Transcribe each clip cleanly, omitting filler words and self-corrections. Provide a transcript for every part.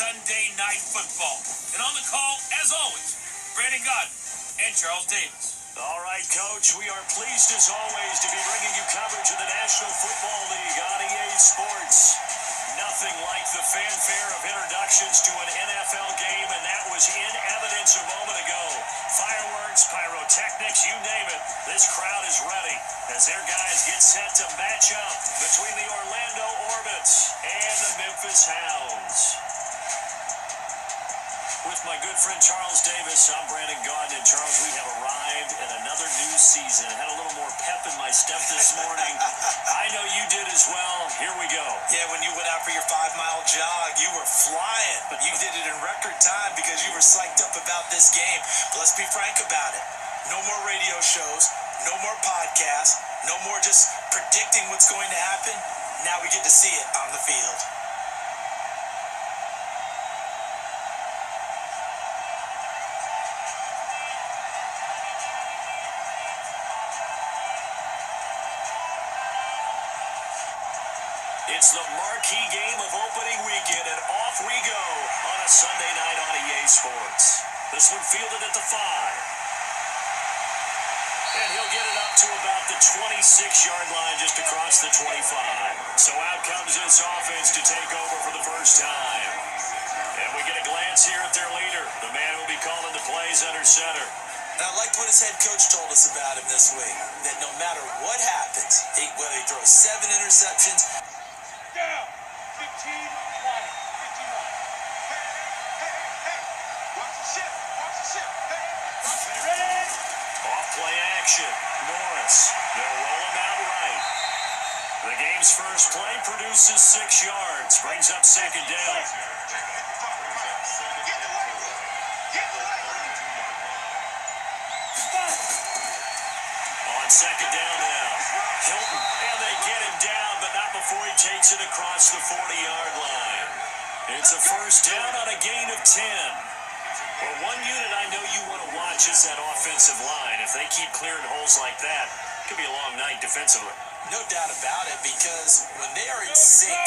Sunday Night Football. And on the call, as always, Brandon Godden and Charles Davis. All right, Coach, we are pleased as always to be bringing you coverage of the National Football League on EA Sports. Nothing like the fanfare of introductions to an NFL game, and that was in evidence a moment ago. Fireworks, pyrotechnics, you name it. This crowd is ready as their guys get set to match up between the Orlando Orbits and the Memphis Hounds. With my good friend Charles Davis, I'm Brandon Godden. And Charles, we have arrived at another new season. Had a little more pep in my step this morning. I know you did as well. Here we go. Yeah, when you went out for your 5-mile jog, you were flying. But you did it in record time because you were psyched up about this game. But let's be frank about it. No more radio shows, no more podcasts, no more just predicting what's going to happen. Now we get to see it on the field. It's the marquee game of opening weekend, and off we go on a Sunday night on EA Sports. This one fielded at the 5. And he'll get it up to about the 26-yard line, just across the 25. So out comes this offense to take over for the first time. And we get a glance here at their leader, the man who will be calling the plays under center. And I liked what his head coach told us about him this week, that no matter what happens, whether he throws 7 interceptions, down. 15, 20, 15 Hey. Watch the ship. Hey. Ready? Off play action. Norris. They'll roll him out right. The game's first play produces 6 yards. Brings up second down. On second down now. Hilton. And they get him down, but not before he takes it across the 40-yard line. It's a first down on a gain of 10. Well, one unit I know you want to watch is that offensive line. If they keep clearing holes like that, it could be a long night defensively. no doubt about it, because when they are in sync,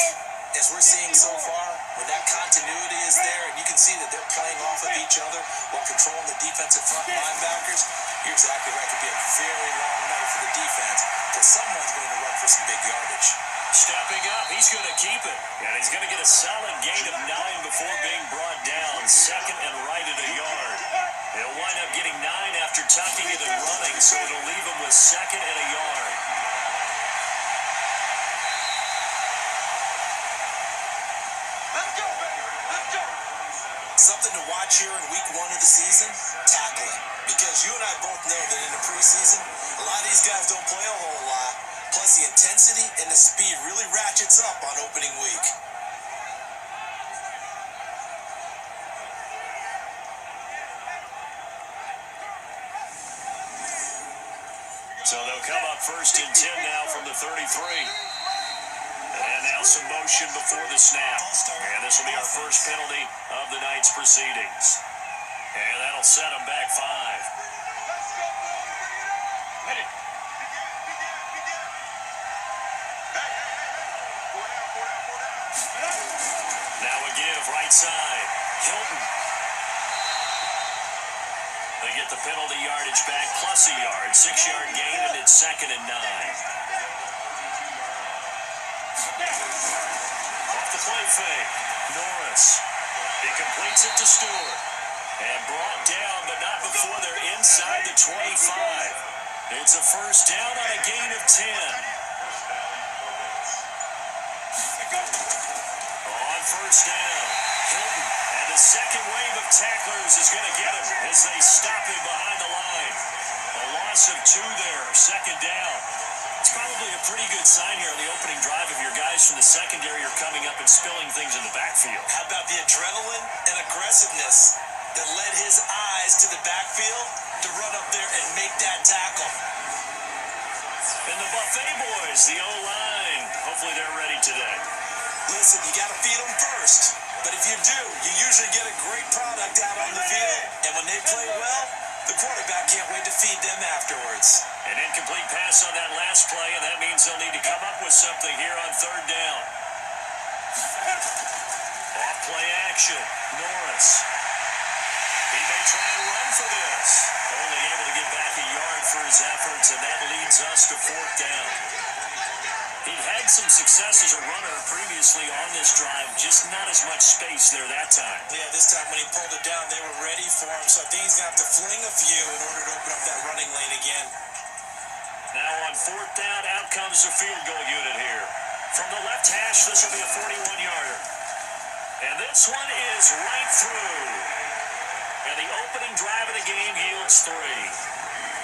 as we're seeing so far, when that continuity is there and you can see that they're playing off of each other while controlling the defensive front linebackers, you're exactly right. It could be a very long night for the defense because someone's going to run for some big yardage. Stepping up, he's going to keep it. And he's going to get a solid gain of 9 before being brought down. Second and right at a yard. He'll wind up getting 9 after tucking it and running, so it'll leave him with second and a yard. Let's go, baby. Let's go. Something to watch here in week 1 of the season, tackling. Because you and I both know that in the preseason, a lot of these guys don't play a whole lot. Plus, the intensity and the speed really ratchets up on opening week. So they'll come up first and 10 now from the 33. And now some motion before the snap. And this will be our first penalty of the night's proceedings. And that'll set them back 5. Ready. Now a give, right side. Hilton. They get the penalty yardage back plus a yard. 6-yard gain, and it's second and 9. Off the play fake. Norris. He completes it to Stewart. And brought down, but not before they're inside the 25. It's a first down on a gain of 10. On first down, Hilton, and the second wave of tacklers is going to get him as they stop him behind the line. A loss of 2 there, second down. It's probably a pretty good sign here on the opening drive of your guys from the secondary are coming up and spilling things in the backfield. How about the adrenaline and aggressiveness that led his eyes to the backfield to run up there and make that tackle? And the Buffet boys, the O-line, hopefully they're ready today. Listen, you got to feed them first. But if you do, you usually get a great product out on the field. And when they play well, the quarterback can't wait to feed them afterwards. An incomplete pass on that last play, and that means they'll need to come up with something here on third down. Off play action. Norris. He may try and run for this. Only able to get back a yard for his efforts, and that leads us to 4th down. He'd had some success as a runner previously on this drive, just not as much space there that time. Yeah, this time when he pulled it down, they were ready for him, so I think he's going to have to fling a few in order to open up that running lane again. Now on 4th down, out comes the field goal unit here. From the left hash, this will be a 41-yarder. And this one is right through. And the opening drive of the game yields 3.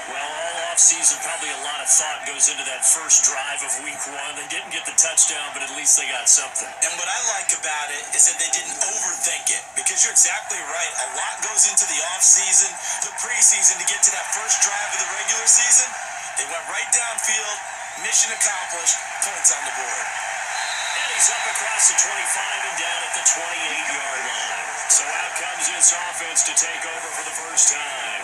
Well, all offseason, probably a lot of thought goes into that first drive of week 1. They didn't get the touchdown, but at least they got something. And what I like about it is that they didn't overthink it, because you're exactly right. A lot goes into the offseason, the preseason, to get to that first drive of the regular season. They went right downfield, mission accomplished, points on the board. And he's up across the 25 and down at the 28-yard line. So out comes this offense to take over for the first time.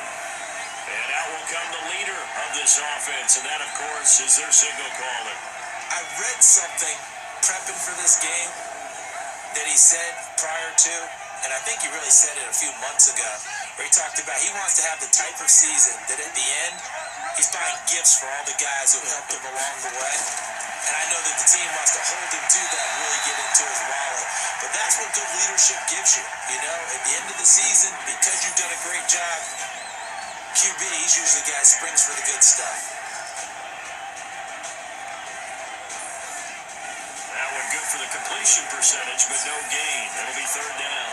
And out will come the leader of this offense, and that, of course, is their signal caller. I read something prepping for this game that he said prior to, and I think he really said it a few months ago, where he talked about he wants to have the type of season that at the end, he's buying gifts for all the guys who helped him along the way. And I know that the team wants to hold him to that and really get into his wallet. But that's what good leadership gives you. You know, at the end of the season, because you've done a great job, QB, he's usually the guy who springs for the good stuff. That one good for the completion percentage, but no gain. It'll be 3rd down.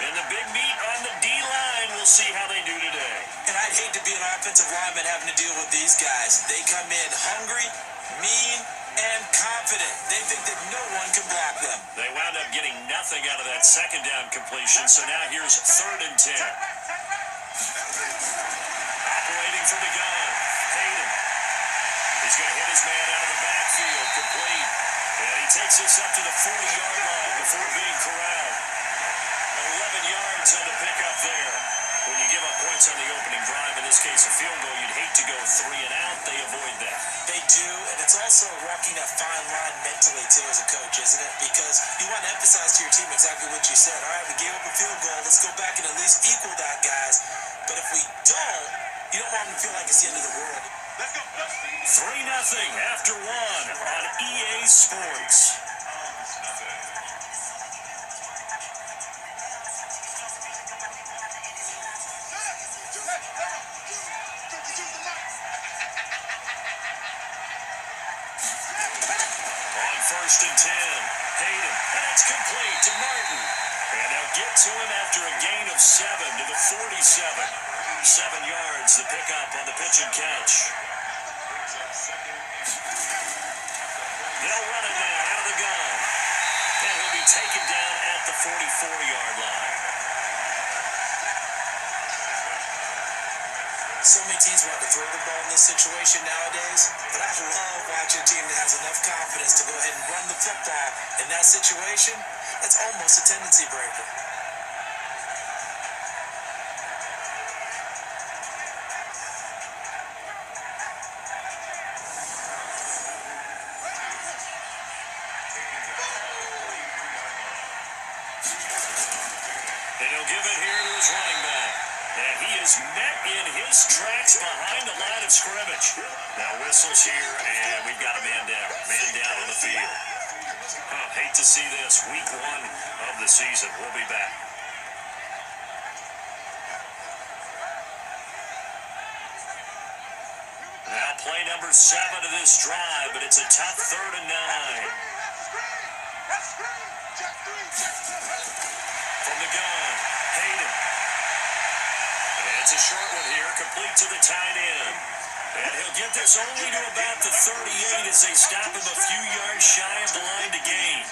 And the big meat on the D-line, we'll see how they do today. And I'd hate to be an offensive lineman having to deal with these guys. They come in hungry, mean, and confident. They think that no one can block them. They wound up getting nothing out of that 2nd down completion, so now here's 3rd and 10. Operating from the gun, Hayden. He's going to hit his man out of the backfield, complete. And he takes this up to the 40-yard line before being corralled. 11 yards on the pickup there. When you give up points on the opening drive, in this case a field goal, you'd hate to go 3 and out. They avoid that. They do, and it's also walking that fine line mentally, too, as a coach, isn't it? Because you want to emphasize to your team exactly what you said. All right, we gave up a field goal. Let's go back and at least equal that, guys. But if we don't, you don't want them to feel like it's the end of the world. Let's go. 3-0 after 1 on EA Sports. On 1st and 10, Hayden, and it's complete to Martin. And they'll get to him after a gain of 7 to the 47. 7 yards, the pickup on the pitch and catch. They'll run it now out of the gun. And he'll be taken down at the 44-yard line. So many teams want to throw the ball in this situation nowadays, but I love watching a team that has enough confidence to go ahead and run the football in that situation. That's almost a tendency breaker. And he'll give it here to his running back. And he is met in his tracks behind the line of scrimmage. Now whistles here, and we've got a man down. Man down on the field. Hate to see this. Week 1 of the season. We'll be back. Now play number 7 of this drive, but it's a tough 3rd and 9. From the gun, Hayden. And it's a short one here, complete to the tight end. And he'll get this only to about the 38 as they stop him a few yards shy of the line to gain.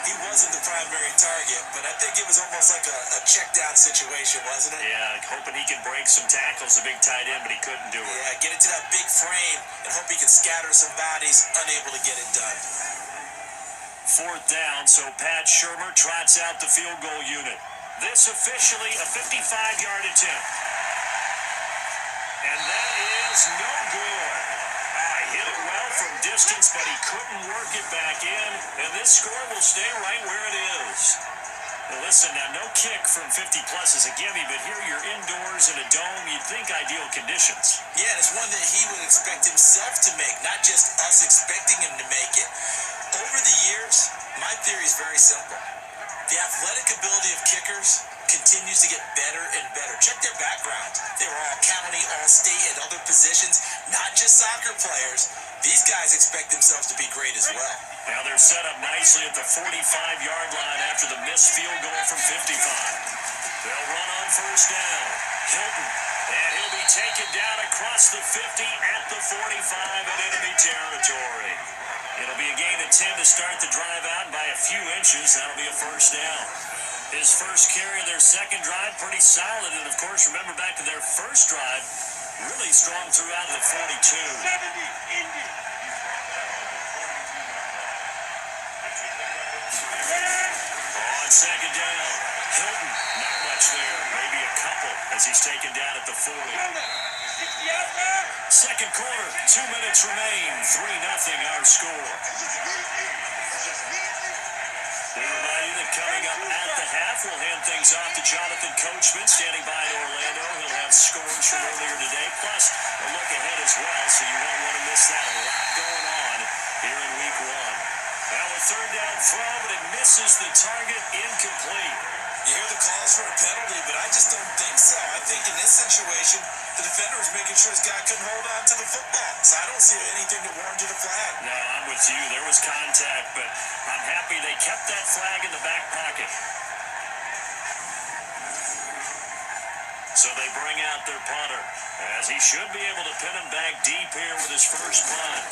He wasn't the primary target, but I think it was almost like a check-down situation, wasn't it? Yeah, hoping he could break some tackles, the big tight end, but he couldn't do it. Yeah, get into that big frame and hope he can scatter some bodies, unable to get it done. 4th down, so Pat Shermer trots out the field goal unit. This officially a 55-yard attempt. And that is no good. Hit it well from distance, but he couldn't work it back in, and this score will stay right where it is. Now listen, no kick from 50-plus is a gimme, but here you're indoors in a dome. You'd think ideal conditions. Yeah, and it's one that he would expect himself to make, not just us expecting him to make it. Over the years, my theory is very simple. The athletic ability of kickers continues to get better and better. Check their backgrounds. They were all county, all state, and other positions, not just soccer players. These guys expect themselves to be great as well. Now they're set up nicely at the 45-yard line after the missed field goal from 55. They'll run on first down. Hilton, and he'll be taken down across the 50 at the 45 in enemy territory. It'll be a gain of 10 to start the drive out by a few inches. That'll be a first down. His first carry of their second drive, pretty solid. And, of course, remember back to their first drive, really strong throughout the 42. 70, Indy. On second down, Hilton, not much there, maybe a couple as he's taken down at the 40. 60 out there. Second quarter, 2 minutes remain, 3-0 our score. We remind you that coming up at the half, we'll hand things off to Jonathan Coachman, standing by in Orlando. He'll have scores from earlier today, plus a look ahead as well, so you won't want to miss that. A lot going on here in week one. Now a third down throw, but it misses the target, incomplete. You hear the calls for a penalty, but I just don't think so. I think in this situation, the defender was making sure his guy couldn't hold on to the football. So I don't see anything to warrant a flag. No, I'm with you. There was contact, but I'm happy they kept that flag in the back pocket. So they bring out their punter, as he should be able to pin him back deep here with his first punt.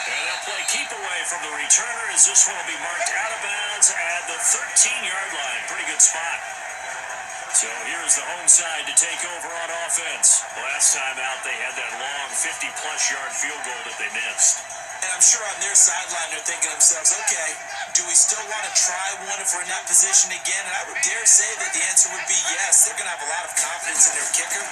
And they'll play keep away from the returner, as this one will be marked out of bounds at the 13-yard line. Pretty good spot. So here's the home side to take over on offense. Last time out, they had that long 50-plus yard field goal that they missed. And I'm sure on their sideline they're thinking to themselves, okay, do we still want to try one if we're in that position again? And I would dare say that the answer would be yes. They're going to have a lot of confidence in their kicker.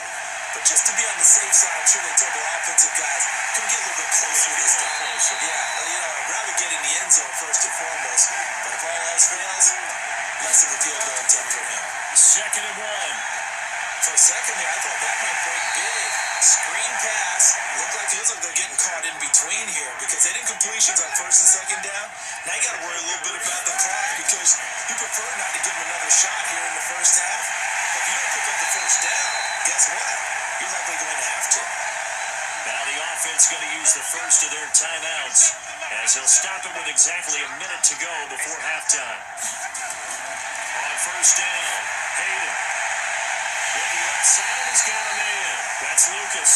But just to be on the safe side, I'm sure they tell the offensive guys, come get a little bit closer this time. Yeah, I'd rather get in the end zone first and foremost. But if all else fails, less of a field goal attempt for him. Second and one. For a second there, I thought that might break big. Screen pass. Looks like they're getting caught in between here because they didn't completions on first and second down. Now you got to worry a little bit about the clock because you prefer not to give them another shot here in the first half. If you don't pick up the first down, guess what? You're likely going to have to. Now the offense going to use the first of their timeouts as he'll stop it with exactly a minute to go before halftime. On first down, Hayden. Looking outside, and he's got a man. That's Lucas.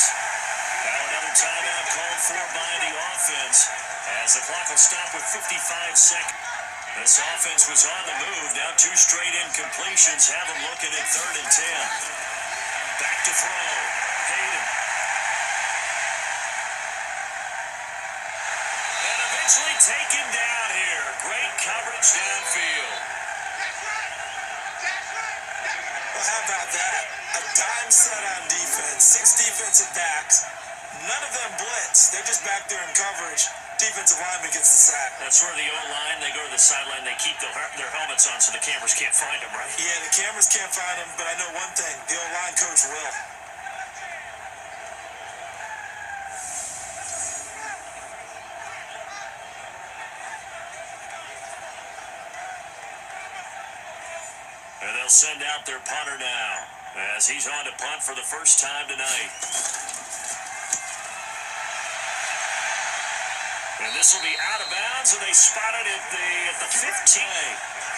Now another timeout called for by the offense as the clock will stop with 55 seconds. This offense was on the move. Now two straight incompletions have them looking at 3rd and 10. Back to throw. Hayden. And eventually taken down here. Great coverage downfield. Well, how about that? A dime set on defense. 6 defensive backs. None of them blitz. They're just back there in coverage. Defensive lineman gets the sack. That's where the O-line, they go to the sideline, they keep their helmets on so the cameras can't find them, right? Yeah, the cameras can't find them, but I know one thing. The O-line coach will. And they'll send out their punter now as he's on to punt for the first time tonight. And this will be out of bounds, and they spot it at the 15.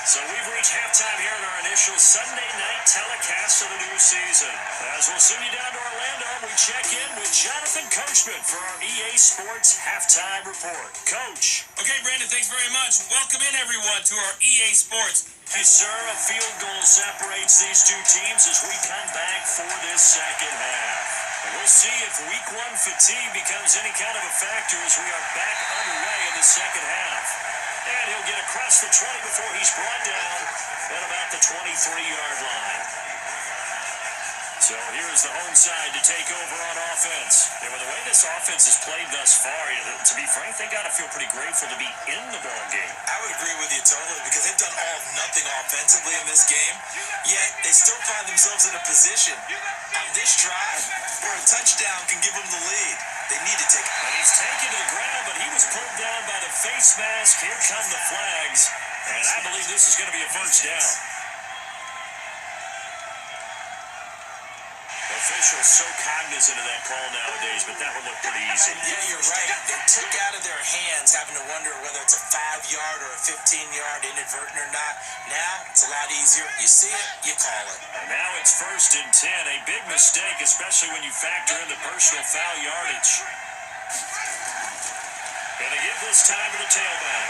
So we've reached halftime here in our initial Sunday night telecast of the new season. As we'll send you down to Orlando, we check in with Jonathan Coachman for our EA Sports Halftime Report. Coach. Okay, Brandon, thanks very much. Welcome in, everyone, to our EA Sports. Yes, sir. A field goal separates these two teams as we come back for this second half. We'll see if week one fatigue becomes any kind of a factor as we are back underway in the second half. And he'll get across the 20 before he's brought down at about the 23-yard line. So here's the home side to take over on offense. And with the way this offense has played thus far, to be frank, they got to feel pretty grateful to be in the ball game. I would agree with you totally because they've done all of nothing offensively in this game, yet they still find themselves in a position on this drive where a touchdown can give them the lead. They need to take it. And he's taken to the ground, but he was pulled down by the face mask. Here come the flags, and I believe this is going to be a first down. Officials so cognizant of that call nowadays, but that would look pretty easy. Yeah, you're right. They took out of their hands having to wonder whether it's a 5-yard or a 15-yard inadvertent or not. Now, it's a lot easier. You see it, you call it. And now it's 1st and 10. A big mistake, especially when you factor in the personal foul yardage. And they give this time to the tailback.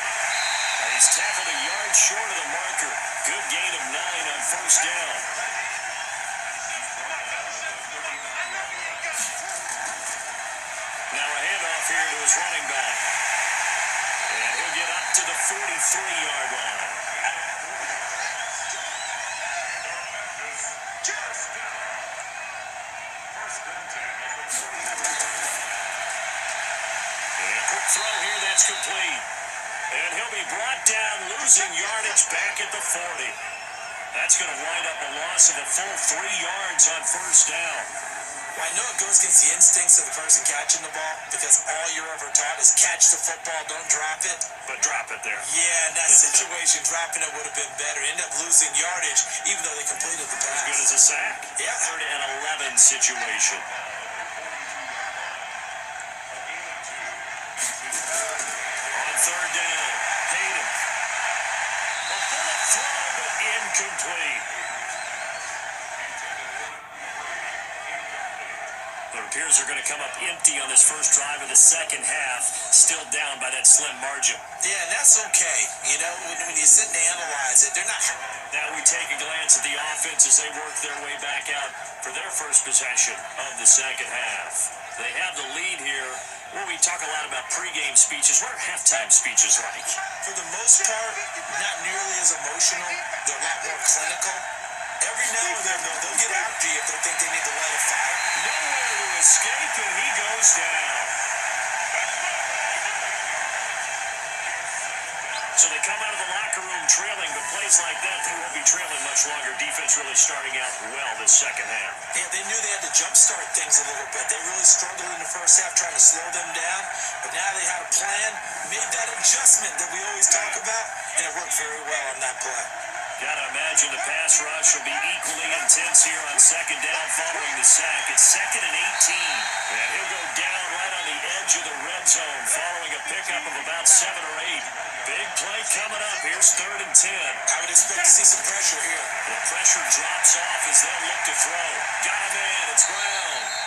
And he's tackled a yard short of the marker. Good gain of 9 on first down. Now a handoff here to his running back. And he'll get up to the 43-yard line. And quick throw here, that's complete. And he'll be brought down, losing yardage back at the 40. That's going to wind up a loss of a full 3 yards on first down. Well, I know it goes against the instincts of the person catching the ball because all you're ever taught is catch the football, don't drop it. But drop it there. Yeah, in that situation, dropping it would have been better. End up losing yardage, even though they completed the pass. As good as a sack. Yeah. 3rd and 11 situation. On 3rd down, Hayden. A bullet throw, but incomplete. It appears they're going to come up empty on this first drive of the second half, still down by that slim margin. Yeah, and that's okay. You know, when you sit and analyze it, they're not. Now we take a glance at the offense as they work their way back out for their first possession of the second half. They have the lead here. Well, we talk a lot about pregame speeches. What are halftime speeches like? For the most part, not nearly as emotional. They're a lot more clinical. Every now and then, though, they'll get after you if they think they need to light a fire. Nowhere to escape, and he goes down. So they come out of the locker room trailing, but plays like that, they won't be trailing much longer. Defense really starting out well this second half. Yeah, they knew they had to jumpstart things a little bit. They really struggled in the first half trying to slow them down, but now they had a plan, made that adjustment that we always talk about, and it worked very well on that play. Gotta imagine the pass rush will be equally intense here on second down following the sack. It's 2nd and 18. And he'll go down right on the edge of the red zone following a pickup of about 7 or 8. Big play coming up. Here's 3rd and 10. I would expect to see some pressure here. The pressure drops off as they'll look to throw. Got him in. It's Brown.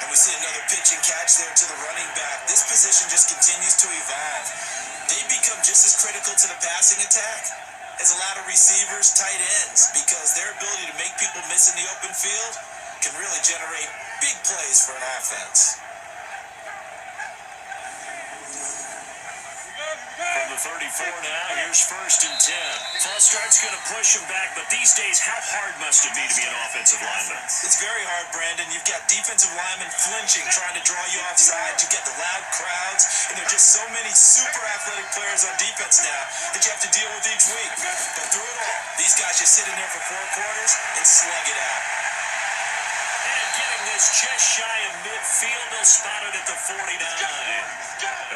We see another pitch and catch there to the running back. This position just continues to evolve. They become just as critical to the passing attack as a lot of receivers, tight ends, because their ability to make people miss in the open field can really generate big plays for an offense. From the 34 now, here's 1st and 10. False start's going to push him back, but these days, how hard must it be to be an offensive lineman? It's very hard, Brandon. You've got defensive linemen flinching, trying to draw you offside. You get the loud crowds, and there are just so many super athletic players on defense now that you have to deal with each week. But through it all, these guys just sit in there for 4 quarters and slug it out. And getting this just shy of midfield, they'll spot it at the 49.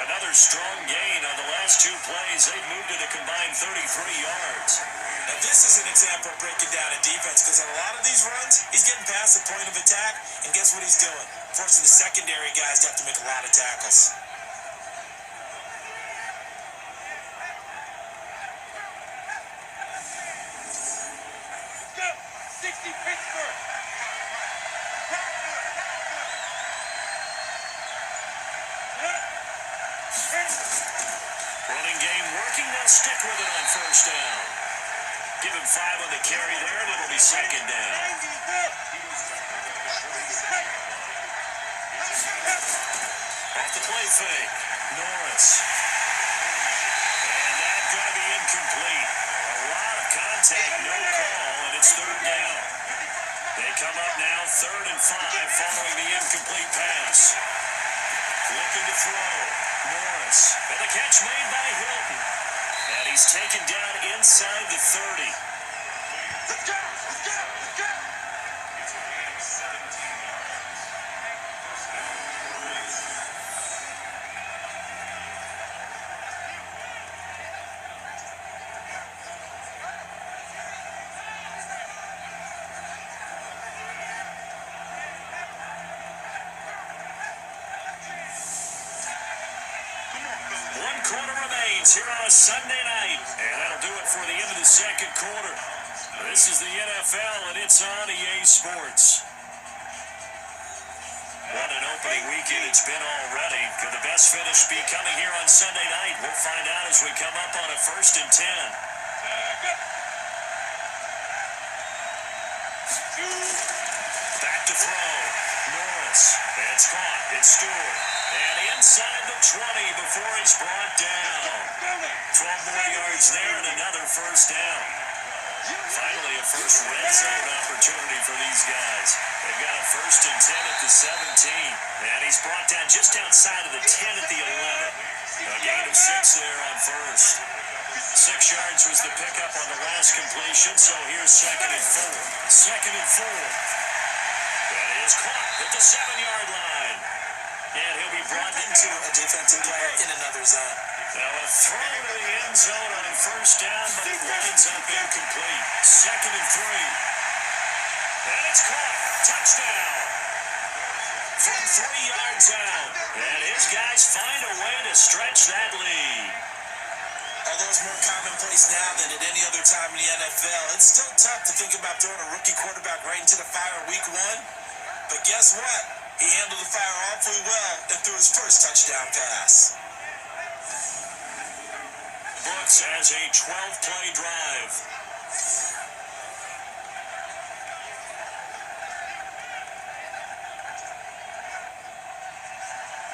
Another strong gain on the last 2 plays. They've moved to the combined 33 yards. Now this is an example of breaking down a defense because on a lot of these runs, he's getting past the point of attack, and guess what he's doing? Forcing the secondary guys to have to make a lot of tackles. Go! 60 Pittsburgh! Running game working. They'll stick with it on first down. Give him 5 on the carry there, and it'll be second down. Off the play fake. Norris. And that's going to be incomplete. throw. Norris. And the catch made by Hilton. And he's taken down inside the 30. Let's go! Let's go! Let's go! One quarter remains here on a Sunday night. And that'll do it for the end of the second quarter. This is the NFL, and it's on EA Sports. What an opening weekend it's been already. Could the best finish be coming here on Sunday night? We'll find out as we come up on a 1st and 10. Back to throw. Norris. It's caught. It's Stewart. And inside the 20 before he's brought down. 12 more yards there and another first down. Finally, a first red zone opportunity for these guys. They've got a 1st and 10 at the 17. And he's brought down just outside of the 10 at the 11. A gain of 6 there on first. 6 yards was the pickup on the last completion, so here's 2nd and 4. 2nd and 4. That is caught at the 7-yard line. And he'll be brought into a defensive player in another zone. Now a throw to the end zone on first down, but it winds up incomplete. 2nd and 3. And it's caught. Touchdown. From 3 yards out. And his guys find a way to stretch that lead. Although it's more commonplace now than at any other time in the NFL, it's still tough to think about throwing a rookie quarterback right into the fire week 1. But guess what? He handled the fire awfully well and threw his first touchdown pass. Books as a 12-play drive.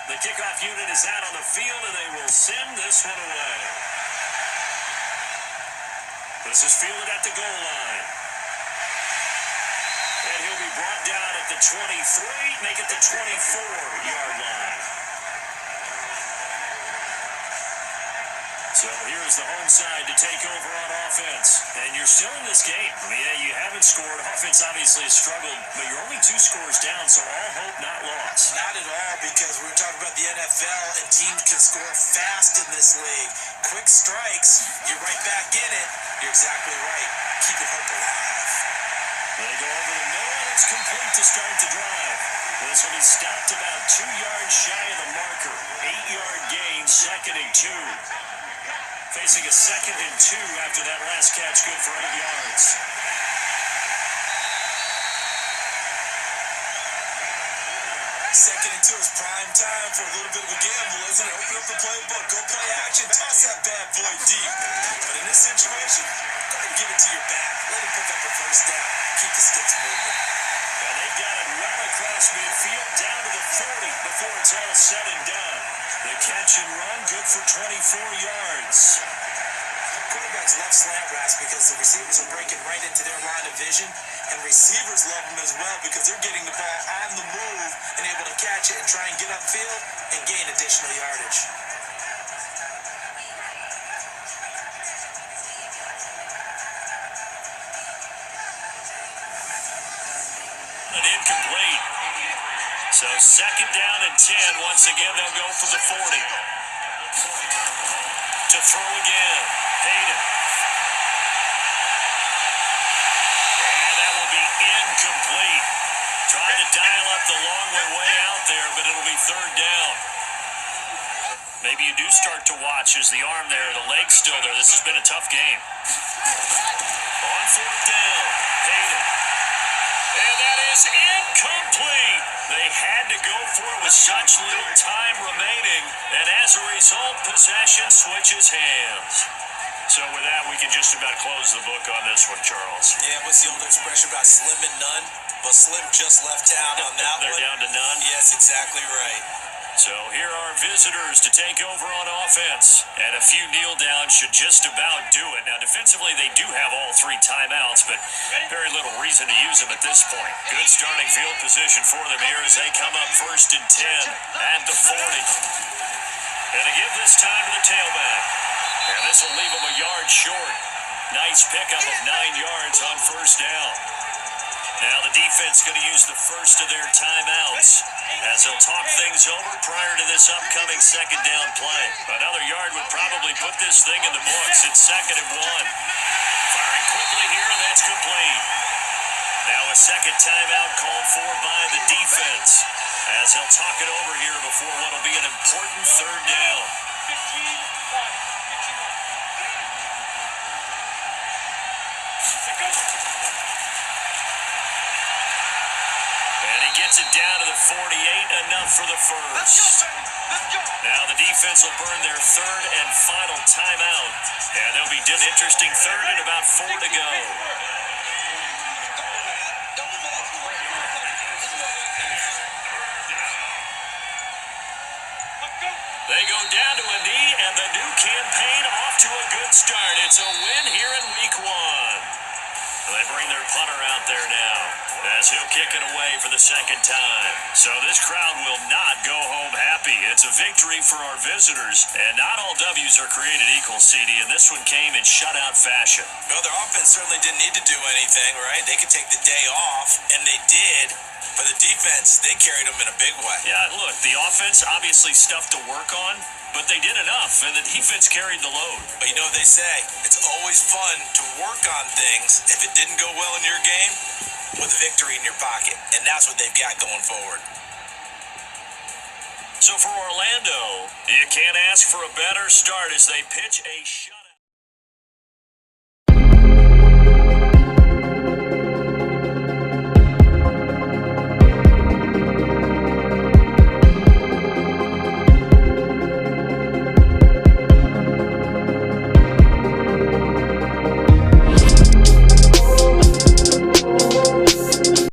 The kickoff unit is out on the field, and they will send this one away. This is fielded at the goal line. And he'll be brought down at the 23, make it the 24-yard line. So here's the home side to take over on offense. And you're still in this game. I mean, yeah, you haven't scored. Offense obviously has struggled, but you're only 2 scores down, so all hope not lost. Not at all, because we're talking about the NFL, and teams can score fast in this league. Quick strikes, you're right back in it. You're exactly right. Keeping hope alive. They go over the middle, and it's complete to start the drive. This will be stopped about 2 yards shy of the marker. 8-yard gain, 2nd and 2. Facing a 2nd and 2 after that last catch, good for 8 yards. Second and 2 is prime time for a little bit of a gamble, isn't it? Open up the playbook, go play action, toss that bad boy deep. But in this situation, go ahead and give it to your back. Let him pick up the first down. Keep the sticks moving. And they've got it well across midfield, down to the 40 before it's all said and done. The catch and run, good for 24 yards. Quarterbacks love slant routes because the receivers are breaking right into their line of vision, and receivers love them as well because they're getting the ball on the move and able to catch it and try and get upfield and gain additional yardage. And incomplete. So 2nd down and 10. Once again, they'll go from the 40. To throw again. Hayden. And that will be incomplete. Trying to dial up the long way out there, but it'll be 3rd down. Maybe you do start to watch as the arm there, the leg's still there. This has been a tough game. On 4th down. Hayden. And that is incomplete. They had to go for it with such little time remaining, and as a result, possession switches hands. So with that, we can just about close the book on this one, Charles. Yeah, what's the old expression about slim and none? Well, Slim just left town on that They're one. down to none? Yes, exactly right. So here are visitors to take over on offense. And a few kneel downs should just about do it. Now, defensively, they do have all 3 timeouts, but very little reason to use them at this point. Good starting field position for them here as they come up 1st and 10 at the 40. And they give this time to the tailback. And this will leave them a yard short. Nice pickup of 9 yards on first down. Now the defense going to use the first of their timeouts as they'll talk things over prior to this upcoming second down play. Another yard would probably put this thing in the books. It's 2nd and 1. Firing quickly here, and that's complete. Now a second timeout called for by the defense as they'll talk it over here before what will be an important third down. And he gets it down to the 48, enough for the first. Now the defense will burn their third and final timeout. And there'll be an interesting third and about 4 to go. They go down to a knee, and the new campaign off to a good start. It's a win here in week 1. They bring their punter out there now as he'll kick it away for the second time. So this crowd will not go home happy. It's a victory for our visitors, and not all W's are created equal, CD, and this one came in shutout fashion. No, their offense certainly didn't need to do anything, right? They could take the day off, and they did. But the defense, they carried them in a big way. Yeah, look, the offense obviously stuff to work on, but they did enough, and the defense carried the load. But you know what they say, it's always fun to work on things if it didn't go well in your game with a victory in your pocket. And that's what they've got going forward. So for Orlando, you can't ask for a better start as they pitch a shot.